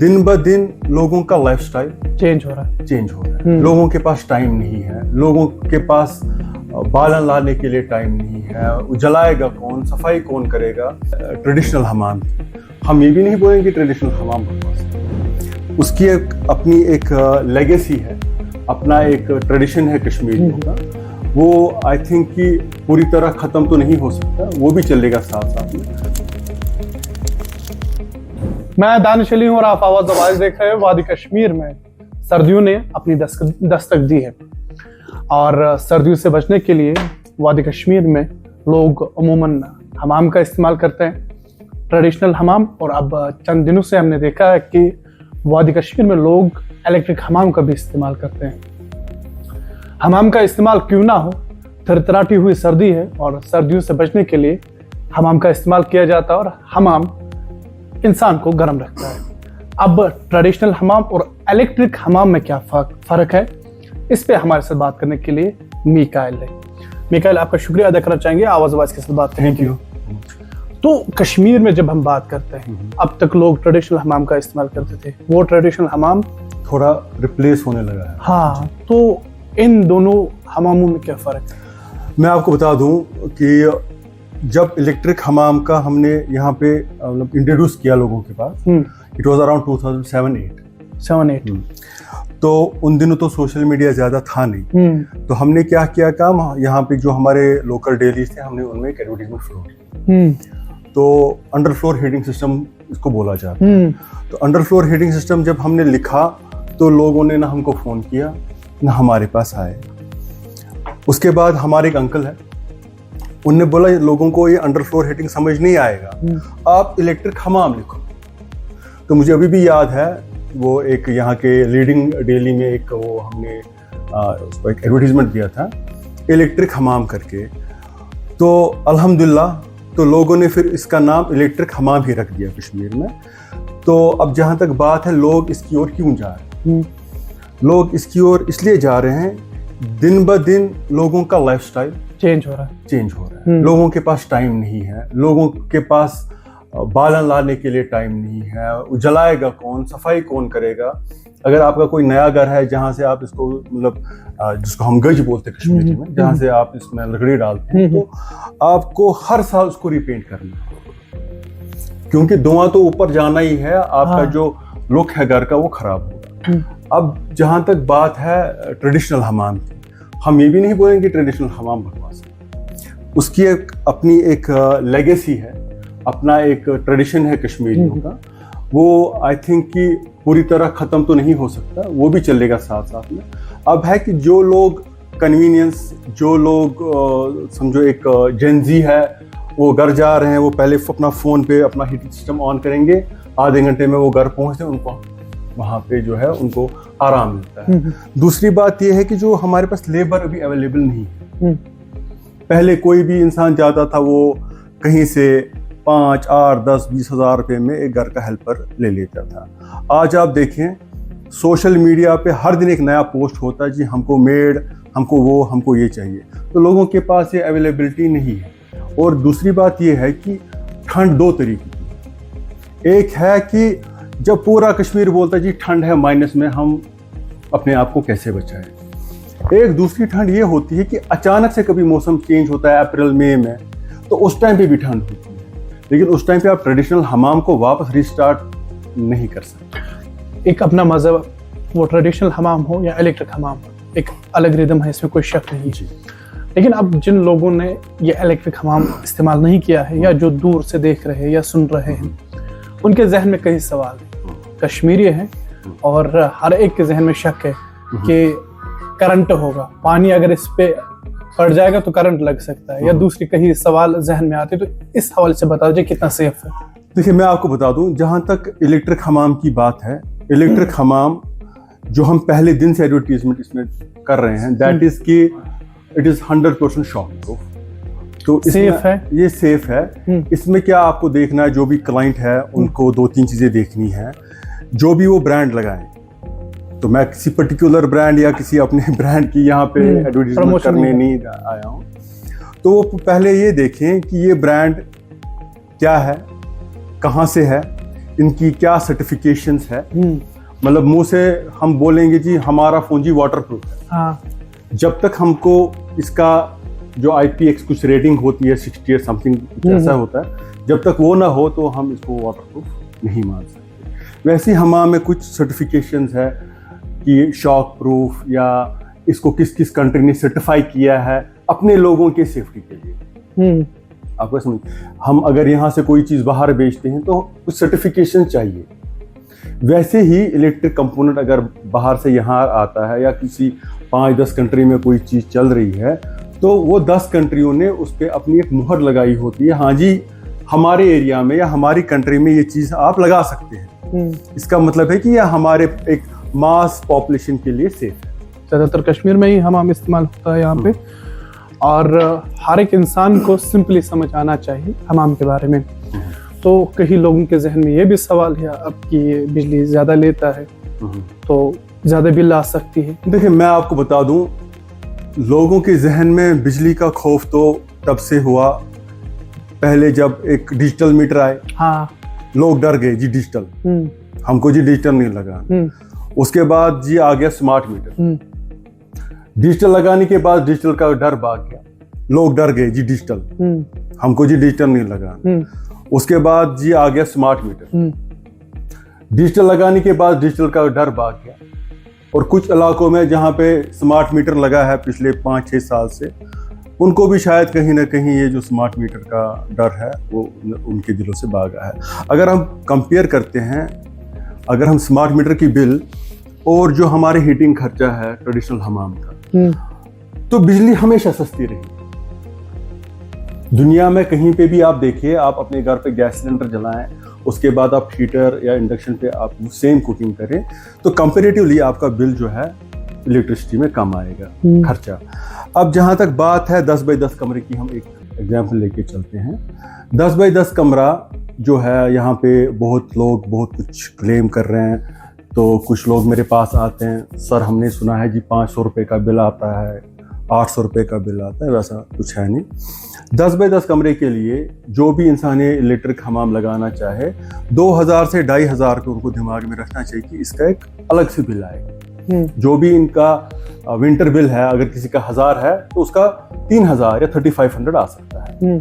दिन ब दिन लोगों का लाइफस्टाइल चेंज हो रहा है। लोगों के पास टाइम नहीं है, लोगों के पास बालन लाने के लिए टाइम नहीं है, जलाएगा कौन, सफाई कौन करेगा। ट्रेडिशनल हमाम, हम ये भी नहीं बोलेंगे ट्रेडिशनल हमाम बकवास है, उसकी एक अपनी एक लेगेसी है, अपना एक ट्रेडिशन है कश्मीरियों का। वो आई थिंक कि पूरी तरह खत्म तो नहीं हो सकता, वो भी चलेगा साथ साथ में। मैं दानिश अली हूं और आप आवाज देख रहे हैं। वादी कश्मीर में सर्दियों ने अपनी दस्तक दी है और सर्दियों से बचने के लिए वादी कश्मीर में लोग अमूमन हमाम का इस्तेमाल करते हैं, ट्रेडिशनल हमाम। और अब चंद दिनों से हमने देखा है कि वादी कश्मीर में लोग इलेक्ट्रिक हमाम का भी इस्तेमाल करते हैं। हमाम का इस्तेमाल क्यों ना हो, थरथराती हुई सर्दी है और सर्दियों से बचने के लिए हमाम का इस्तेमाल किया जाता है और हमाम इंसान को गर्म रखता है। अब ट्रेडिशनल हमाम और इलेक्ट्रिक हमाम में क्या फर्क है, इस पे हमारे साथ बात करने के लिए मिकाइल है। मिकाइल, आपका शुक्रिया अदा करना चाहेंगे आवाज के साथ बात करने के लिए। तो कश्मीर में जब हम बात करते हैं, अब तक लोग ट्रेडिशनल हमाम का इस्तेमाल करते थे, वो ट्रेडिशनल हमाम थोड़ा रिप्लेस होने लगा है। हाँ, तो इन दोनों हमामों में क्या फर्क है? मैं आपको बता दूं कि जब इलेक्ट्रिक हमाम का हमने यहाँ पे मतलब इंट्रोड्यूस किया लोगों के पास, इट वाज अराउंड 2007-8। तो उन दिनों तो सोशल मीडिया ज़्यादा था नहीं, तो हमने क्या किया काम, यहाँ पे जो हमारे लोकल डेलीज थे, हमने उनमें एक एडवर्टीजमेंट फ्लोर की। तो अंडर फ्लोर हीटिंग सिस्टम इसको बोला जाता है। तो अंडर फ्लोर हीटिंग सिस्टम जब हमने लिखा तो लोगों ने ना हमको फ़ोन किया ना हमारे पास आए। उसके बाद हमारे एक अंकल है, उनने बोला लोगों को ये अंडर फ्लोर हीटिंग समझ नहीं आएगा, आप इलेक्ट्रिक हमाम लिखो। तो मुझे अभी भी याद है, वो एक यहाँ के लीडिंग डेली में एक वो हमने उसको एक एडवर्टीजमेंट दिया था इलेक्ट्रिक हमाम करके। तो अल्हम्दुलिल्लाह तो लोगों ने फिर इसका नाम इलेक्ट्रिक हमाम ही रख दिया कश्मीर में। तो अब जहाँ तक बात है, लोग इसकी ओर क्यों जा रहे हैं? लोग इसकी ओर इसलिए जा रहे हैं, दिन ब दिन लोगों का लाइफस्टाइल चेंज हो रहा है। लोगों के पास टाइम नहीं है, लोगों के पास बालन लाने के लिए टाइम नहीं है, जलाएगा कौन, सफाई कौन करेगा। अगर आपका कोई नया घर है जहाँ से आप इसको मतलब जिसको हम गज बोलते हैं कश्मीरी में, जहाँ से आप इसमें लकड़ी डालते हैं, तो आपको हर साल उसको रिपेंट करना है, क्योंकि धुआं तो ऊपर जाना ही है, आपका जो लुक है घर का वो खराब होगा। अब जहाँ तक बात है ट्रेडिशनल हमाम की, हम ये भी नहीं बोलेंगे ट्रेडिशनल हमाम बकवास है, उसकी एक अपनी एक लेगेसी है, अपना एक ट्रेडिशन है कश्मीरियों का। वो आई थिंक कि पूरी तरह ख़त्म तो नहीं हो सकता, वो भी चलेगा साथ साथ में। अब है कि जो लोग कन्वीनियंस, जो लोग समझो एक जेनजी है, वो घर जा रहे हैं, वो पहले अपना फ़ोन पे अपना हीटिंग सिस्टम ऑन करेंगे, आधे घंटे में वो घर पहुँचते हैं, उनको वहाँ पे जो है उनको आराम मिलता है। दूसरी बात ये है कि जो हमारे पास लेबर अभी अवेलेबल नहीं है। पहले कोई भी इंसान जाता था, वो कहीं से 5, 8, 10, 20 हज़ार रुपये में एक घर का हेल्पर ले लेता था। आज आप देखें सोशल मीडिया पे हर दिन एक नया पोस्ट होता है, जी हमको मेड, हमको वो, हमको ये चाहिए। तो लोगों के पास ये अवेलेबिलिटी नहीं है। और दूसरी बात ये है कि ठंड दो तरीके की, एक है कि जब पूरा कश्मीर बोलता है जी ठंड है माइनस में, हम अपने आप को कैसे बचाएं। एक दूसरी ठंड ये होती है कि अचानक से कभी मौसम चेंज होता है अप्रैल मई में, तो उस टाइम पे भी ठंड होती है, लेकिन उस टाइम पे आप ट्रेडिशनल हमाम को वापस रिस्टार्ट नहीं कर सकते। एक अपना मज़हब, वो ट्रेडिशनल हमाम हो या इलेक्ट्रिक हमाम, एक अलग रिदम है, इसमें कोई शक नहीं जी। लेकिन अब जिन लोगों ने ये इलेक्ट्रिक हमाम इस्तेमाल नहीं किया है, या जो दूर से देख रहे हैं या सुन रहे हैं, उनके जहन में कई सवाल हैं। कश्मीरी हैं और हर एक के जहन में शक है कि करंट होगा, पानी अगर इस पे पड़ जाएगा तो करंट लग सकता है, या दूसरी कहीं सवाल जहन में आते। तो इस हवाले से बता दीजिए कितना सेफ है। देखिए, मैं आपको बता दूं, जहां तक इलेक्ट्रिक हमाम की बात है, इलेक्ट्रिक हमाम जो हम पहले दिन से एडवर्टीजमेंट इसमें कर रहे हैं, दैट इज कि इट इज 100% शॉक प्रूफ। तो सेफ है, ये सेफ है। इसमें क्या आपको देखना है, जो भी क्लाइंट है उनको 2-3 चीजें देखनी है। जो भी वो ब्रांड लगाएं, तो मैं किसी पर्टिकुलर ब्रांड या किसी अपने ब्रांड की यहाँ पे एडवर्टीजमेंट करने नहीं आया हूँ, तो वो पहले ये देखें कि ये ब्रांड क्या है, कहाँ से है, इनकी क्या सर्टिफिकेशंस है। मतलब मुंह से हम बोलेंगे जी हमारा फ़ोन जी वाटरप्रूफ है, हाँ, जब तक हमको इसका जो IPX कुछ रेटिंग होती है 60 या समथिंग ऐसा होता है, जब तक वो ना हो तो हम इसको वाटरप्रूफ नहीं मान सकते। वैसे ही हमारे में कुछ सर्टिफिकेशंस है कि शॉक प्रूफ, या इसको किस किस कंट्री ने सर्टिफाई किया है अपने लोगों के सेफ्टी के लिए। आपको समझ, हम अगर यहाँ से कोई चीज़ बाहर बेचते हैं तो कुछ सर्टिफिकेशन चाहिए। वैसे ही इलेक्ट्रिक कंपोनेंट अगर बाहर से यहाँ आता है या किसी 5-10 कंट्री में कोई चीज़ चल रही है, तो वो 10 कंट्रियों ने उस पर अपनी एक मुहर लगाई होती है, हाँ जी हमारे एरिया में या हमारी कंट्री में ये चीज़ आप लगा सकते हैं। इसका मतलब है कि यह हमारे एक मास पॉपुलेशन के लिए सेफ है। ज़्यादातर कश्मीर में ही हमाम इस्तेमाल होता है यहाँ पे, और हर एक इंसान को सिंपली समझ आना चाहिए हमाम के बारे में। तो कई लोगों के जहन में ये भी सवाल है अब कि ये बिजली ज़्यादा लेता है तो ज़्यादा बिल आ सकती है। देखिए मैं आपको बता दूं, लोगों के जहन में बिजली का खौफ तो तब से हुआ पहले जब एक डिजिटल मीटर आए। हाँ, लोग डर गए जी डिजिटल, हमको जी डिजिटल नहीं लगा। उसके बाद जी आ गया स्मार्ट मीटर, डिजिटल लगाने के बाद डिजिटल का डर भाग गया, लोग डर गए जी डिजिटल, हमको जी डिजिटल नहीं लगा। उसके बाद जी आ गया स्मार्ट मीटर, डिजिटल लगाने के बाद डिजिटल का डर भाग गया। और कुछ इलाकों में जहाँ पे स्मार्ट मीटर लगा है पिछले 5-6 साल से, उनको भी शायद कहीं ना कहीं ये जो स्मार्ट मीटर का डर है वो उनके दिलों से भागा है। अगर हम कंपेयर करते हैं, अगर हम स्मार्ट मीटर की बिल और जो हमारे हीटिंग खर्चा है ट्रेडिशनल हमाम का, तो बिजली हमेशा सस्ती रही। दुनिया में कहीं पे भी आप देखिए, आप अपने घर पे गैस सिलेंडर जलाएं, उसके बाद आप हीटर या इंडक्शन पे आप सेम कुकिंग करें, तो कंपैरेटिवली आपका बिल जो है इलेक्ट्रिसिटी में कम आएगा खर्चा। अब जहाँ तक बात है 10 बाई 10 कमरे की, हम एक एग्जाम्पल लेके चलते हैं। 10 बाई 10 कमरा जो है, यहाँ पे बहुत लोग बहुत कुछ क्लेम कर रहे हैं। तो कुछ लोग मेरे पास आते हैं, सर हमने सुना है जी 500 रुपये का बिल आता है, 800 रुपये का बिल आता है। वैसा कुछ है नहीं। 10 बाई 10 कमरे के लिए जो भी इंसान इलेक्ट्रिक हमाम लगाना चाहे, 2000 से 2500 को उनको दिमाग में रखना चाहिए कि इसका एक अलग से बिल आएगा। जो भी इनका विंटर बिल है, अगर किसी का 1000 है तो उसका 3000 या 3500 आ सकता है।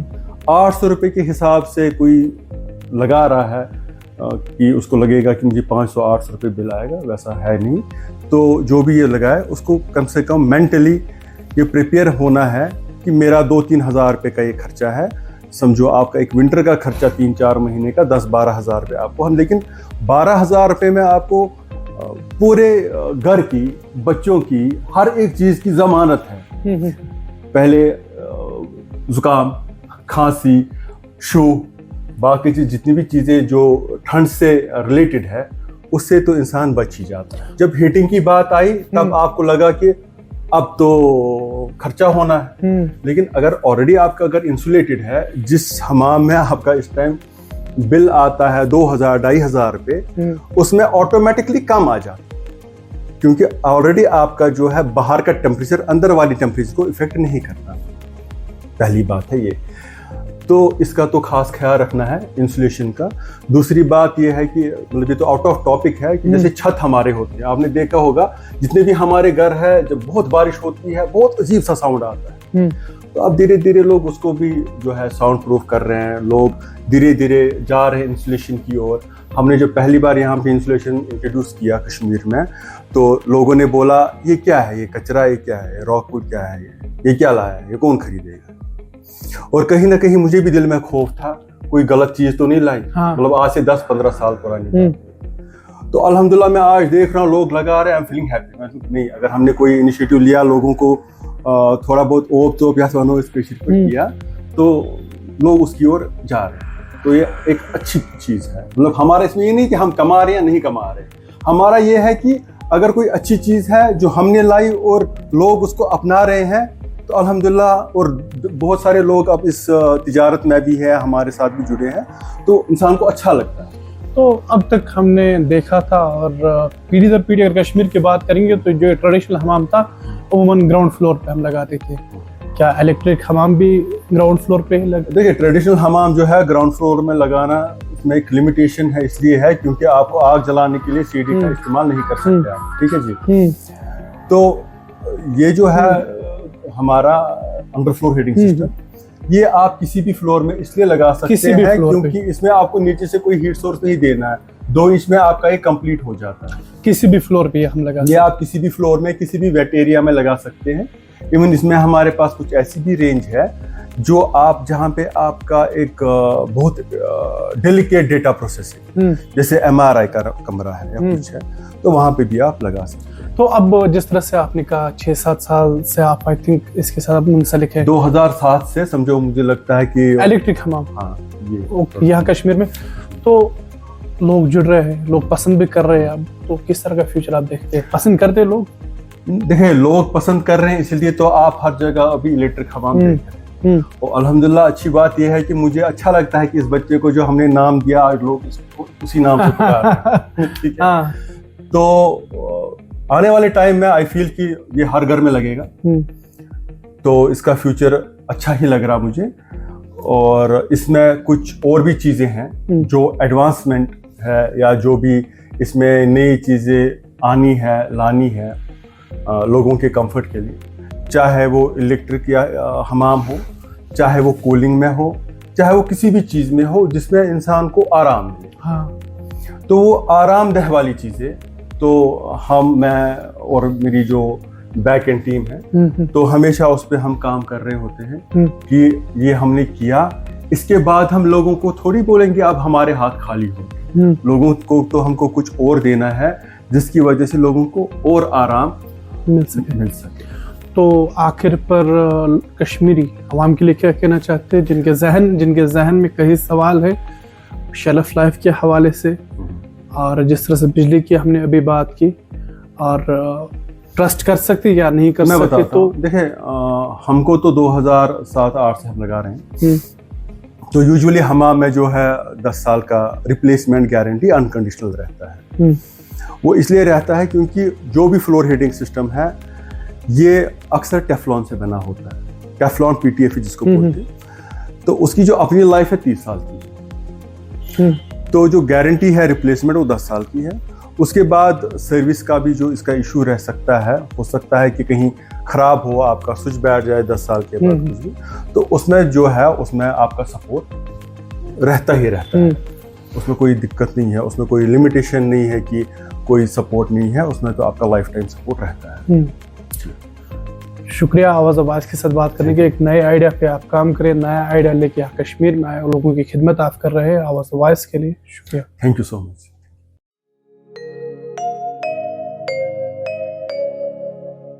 800 रुपये के हिसाब से कोई लगा रहा है कि उसको लगेगा कि मुझे 500-800 रुपये बिल आएगा, वैसा है नहीं। तो जो भी ये लगाए उसको कम से कम मेंटली ये प्रिपेयर होना है कि मेरा 2-3 हज़ार रुपये का ये खर्चा है। समझो आपका एक विंटर का खर्चा 3-4 महीने का 10-12 हज़ार रुपये आपको हम, लेकिन 12 हज़ार रुपये में आपको पूरे घर की, बच्चों की, हर एक चीज़ की ज़मानत है। पहले ज़ुकाम, खांसी, शू, बाकी चीज़ जितनी भी चीज़ें जो ठंड से रिलेटेड है, उससे तो इंसान बच ही जाता है। जब हीटिंग की बात आई तब आपको लगा कि अब तो खर्चा होना है, लेकिन अगर ऑलरेडी आपका अगर इंसुलेटेड है, जिस हमाम में आपका इस टाइम बिल आता है 2000-2500 रुपये, उसमें ऑटोमेटिकली कम आ जाता, क्योंकि ऑलरेडी आपका जो है बाहर का टेम्परेचर अंदर वाली टेम्परेचर को इफेक्ट नहीं करता। पहली बात है ये, तो इसका तो खास ख्याल रखना है इंसुलेशन का। दूसरी बात यह है कि मतलब ये तो आउट ऑफ टॉपिक है कि जैसे छत हमारे होते हैं, आपने देखा होगा जितने भी हमारे घर है, जब बहुत बारिश होती है बहुत अजीब सा साउंड आता है। तो अब धीरे धीरे लोग उसको भी जो है साउंड प्रूफ कर रहे हैं, लोग धीरे धीरे जा रहे हैं इंसुलेशन की ओर। हमने जो पहली बार यहाँ पे इंसुलेशन इंट्रोड्यूस किया कश्मीर में, तो लोगों ने बोला ये क्या है, ये कचरा, ये क्या है, रॉकवुड क्या है, ये क्या लाया है, ये कौन खरीदेगा। और कहीं ना कहीं मुझे भी दिल में खौफ था कोई गलत चीज तो नहीं लाई। मतलब आज से 10-15 साल पुरानी। तो अल्हम्दुलिल्लाह मैं आज देख रहा हूँ लोग लगा रहे हैं, आई एम फीलिंग हैप्पी। नहीं, अगर हमने कोई इनिशिएटिव लिया, लोगों को थोड़ा बहुत ओप तो या किया, तो लोग उसकी ओर जा रहे हैं। तो ये एक अच्छी चीज है। मतलब हमारा इसमें ये नहीं कि हम कमा रहे हैं या नहीं कमा रहे, हमारा ये है कि अगर कोई अच्छी चीज है जो हमने लाई और लोग उसको अपना रहे हैं, तो अल्हम्दुलिल्लाह। और बहुत सारे लोग अब इस तिजारत में भी है, हमारे साथ भी जुड़े हैं, तो इंसान को अच्छा लगता है। तो अब तक हमने देखा था, और पीढ़ी दर पीढ़ी अगर कश्मीर की बात करेंगे तो जो ट्रेडिशनल हमाम था अमूमन ग्राउंड फ्लोर पे हम लगाते थे। क्या इलेक्ट्रिक हमाम भी ग्राउंड फ्लोर पे ही लगा? देखिए ट्रेडिशनल हमाम जो है ग्राउंड फ्लोर में लगाना इसमें एक लिमिटेशन है, इसलिए है क्योंकि आपको आग जलाने के लिए सीढ़ी का इस्तेमाल नहीं कर सकते आप, ठीक है जी। तो ये जो है हमारा अंडर फ्लोर हीटिंग सिस्टम, ये आप किसी भी फ्लोर में इसलिए लगा सकते हैं क्योंकि इसमें आपको नीचे से कोई हीट सोर्स नहीं देना है, 2 इंच में आपका ये कंप्लीट हो जाता है। किसी भी फ्लोर पे हम लगा, ये आप किसी भी फ्लोर में किसी भी वेट एरिया में लगा सकते हैं। इवन इसमें हमारे पास कुछ ऐसी भी रेंज है जो आप जहाँ पे आपका एक बहुत डेलिकेट डेटा प्रोसेसिंग, जैसे MRI का कमरा है या कुछ है, तो वहाँ पे भी आप लगा सकते हैं। तो अब जिस तरह से आपने कहा 6-7 साल से आप आई थिंक इसके साथ मुंसलिक है, 2007 से समझो, मुझे लगता है कि इलेक्ट्रिक हमाम, हाँ, ये यहाँ कश्मीर में तो लोग जुड़ रहे हैं, लोग पसंद भी कर रहे हैं। अब तो किस तरह का फ्यूचर आप देखते हैं, पसंद करते हैं लोग? देखें, लोग पसंद कर रहे हैं, इसलिए तो आप हर जगह अभी इलेक्ट्रिक हमाम देख रहे हैं। और अल्हम्दुलिल्लाह अच्छी बात यह है कि मुझे अच्छा लगता है कि इस बच्चे को जो हमने नाम दिया आज लोग इसको उसी नाम से पुकार रहे हैं, ठीक है। तो आने वाले टाइम में आई फील कि ये हर घर में लगेगा, तो इसका फ्यूचर अच्छा ही लग रहा मुझे। और इसमें कुछ और भी चीज़ें हैं जो एडवांसमेंट है या जो भी इसमें नई चीज़ें आनी है, लानी है लोगों के कंफर्ट के लिए, चाहे वो इलेक्ट्रिक या हमाम हो, चाहे वो कूलिंग में हो, चाहे वो किसी भी चीज़ में हो जिसमें इंसान को आराम मिले। हाँ। तो वो आरामदेह वाली चीज़ें तो मैं और मेरी जो बैक एंड टीम है, तो हमेशा उस पर हम काम कर रहे होते हैं कि ये हमने किया, इसके बाद हम लोगों को थोड़ी बोलेंगे अब हमारे हाथ खाली हो। लोगों को तो हमको कुछ और देना है जिसकी वजह से लोगों को और आराम मिल सके। तो आखिर पर कश्मीरी अवाम के लिए क्या कहना चाहते हैं, जिनके जहन में कई सवाल है शेल्फ लाइफ के हवाले से, और जिस तरह से बिजली की हमने अभी बात की, और ट्रस्ट कर सकते या नहीं कर सकते? तो देखें, हमको तो 2007-8 से हम लगा रहे हैं, तो यूजुअली हमाम में जो है 10 साल का रिप्लेसमेंट गारंटी अनकंडीशनल रहता है। वो इसलिए रहता है क्योंकि जो भी फ्लोर हीटिंग सिस्टम है ये अक्सर टेफ्लॉन से बना होता है, टेफ्लॉन PTFE जिसको बोलते हैं, तो उसकी जो अपनी लाइफ है 30 साल की। तो जो गारंटी है रिप्लेसमेंट वो 10 साल की है। उसके बाद सर्विस का भी जो इसका इशू रह सकता है, हो सकता है कि कहीं ख़राब हो, आपका स्विच बैठ जाए 10 साल के बाद कुछ भी, तो उसमें जो है उसमें आपका सपोर्ट रहता ही रहता है। उसमें कोई दिक्कत नहीं है, उसमें कोई लिमिटेशन नहीं है कि कोई सपोर्ट नहीं है, उसमें तो आपका लाइफ टाइम सपोर्ट रहता है। शुक्रिया आवाज़ आवाज़ के साथ बात करने के। एक नए आइडिया पे आप काम करें, नया आइडिया लेके आप कश्मीर में आए और लोगों की खिदमत आप कर रहे हैं। आवाज़ आवाज़ के लिए शुक्रिया। Thank you so much.